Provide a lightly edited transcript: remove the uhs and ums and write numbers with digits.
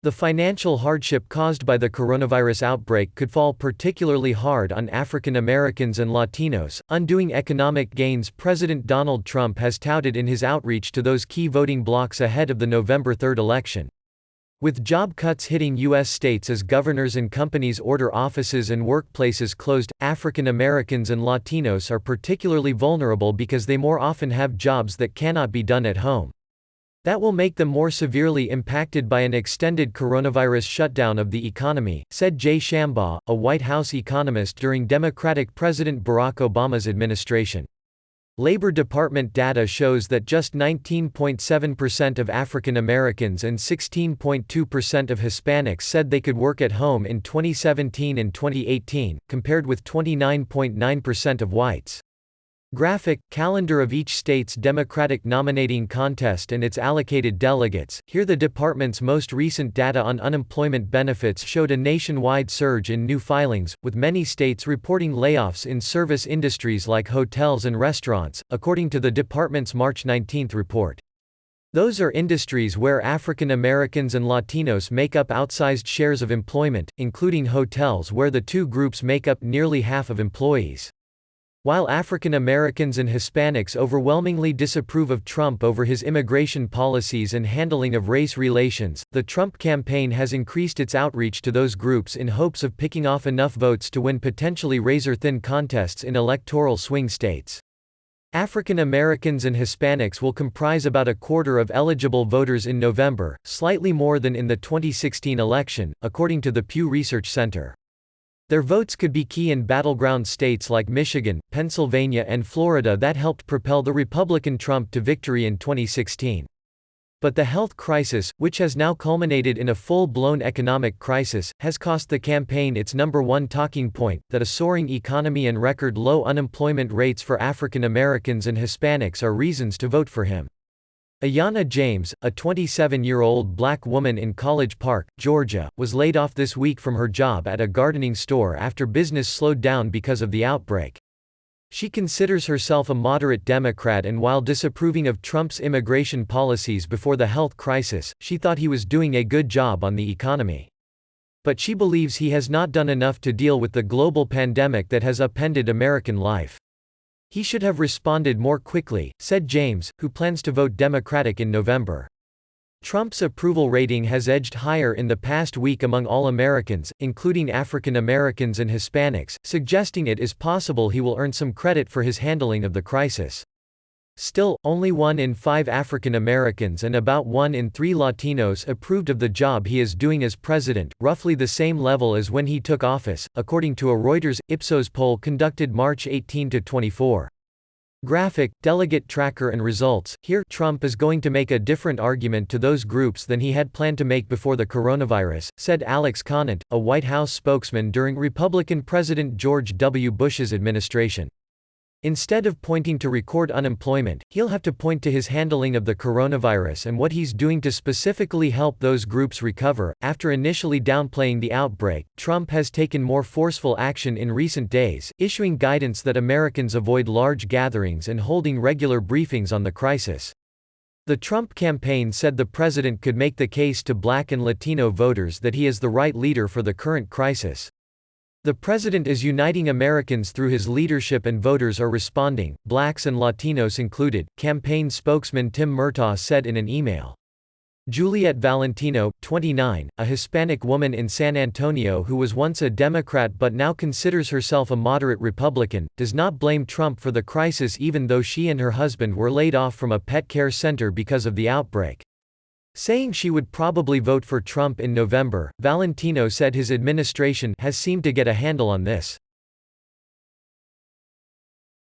The financial hardship caused by the coronavirus outbreak could fall particularly hard on African Americans and Latinos, undoing economic gains President Donald Trump has touted in his outreach to those key voting blocs ahead of the November 3 election. With job cuts hitting U.S. states as governors and companies order offices and workplaces closed, African Americans and Latinos are particularly vulnerable because they more often have jobs that cannot be done at home. That will make them more severely impacted by an extended coronavirus shutdown of the economy, said Jay Shambaugh, a White House economist during Democratic President Barack Obama's administration. Labor Department data shows that just 19.7% of African Americans and 16.2% of Hispanics said they could work at home in 2017 and 2018, compared with 29.9% of whites. Graphic, calendar of each state's Democratic nominating contest and its allocated delegates. Here the department's most recent data on unemployment benefits showed a nationwide surge in new filings, with many states reporting layoffs in service industries like hotels and restaurants, according to the department's March 19 report. Those are industries where African Americans and Latinos make up outsized shares of employment, including hotels where the two groups make up nearly half of employees. While African Americans and Hispanics overwhelmingly disapprove of Trump over his immigration policies and handling of race relations, the Trump campaign has increased its outreach to those groups in hopes of picking off enough votes to win potentially razor-thin contests in electoral swing states. African Americans and Hispanics will comprise about a quarter of eligible voters in November, slightly more than in the 2016 election, according to the Pew Research Center. Their votes could be key in battleground states like Michigan, Pennsylvania and Florida that helped propel the Republican Trump to victory in 2016. But the health crisis, which has now culminated in a full-blown economic crisis, has cost the campaign its #1 talking point, that a soaring economy and record-low unemployment rates for African Americans and Hispanics are reasons to vote for him. Ayanna James, a 27-year-old black woman in College Park, Georgia, was laid off this week from her job at a gardening store after business slowed down because of the outbreak. She considers herself a moderate Democrat, and while disapproving of Trump's immigration policies before the health crisis, she thought he was doing a good job on the economy. But she believes he has not done enough to deal with the global pandemic that has upended American life. He should have responded more quickly, said James, who plans to vote Democratic in November. Trump's approval rating has edged higher in the past week among all Americans, including African Americans and Hispanics, suggesting it is possible he will earn some credit for his handling of the crisis. Still, only 1 in 5 African Americans and about 1 in 3 Latinos approved of the job he is doing as president, roughly the same level as when he took office, according to a Reuters Ipsos poll conducted March 18–24. Graphic, delegate tracker and results. Here, Trump is going to make a different argument to those groups than he had planned to make before the coronavirus, said Alex Conant, a White House spokesman during Republican President George W. Bush's administration. Instead of pointing to record unemployment, he'll have to point to his handling of the coronavirus and what he's doing to specifically help those groups recover. After initially downplaying the outbreak, Trump has taken more forceful action in recent days, issuing guidance that Americans avoid large gatherings and holding regular briefings on the crisis. The Trump campaign said the president could make the case to Black and Latino voters that he is the right leader for the current crisis. The president is uniting Americans through his leadership and voters are responding, blacks and Latinos included, campaign spokesman Tim Murtaugh said in an email. Juliet Valentino, 29, a Hispanic woman in San Antonio who was once a Democrat but now considers herself a moderate Republican, does not blame Trump for the crisis even though she and her husband were laid off from a pet care center because of the outbreak. Saying she would probably vote for Trump in November, Valentino said his administration has seemed to get a handle on this.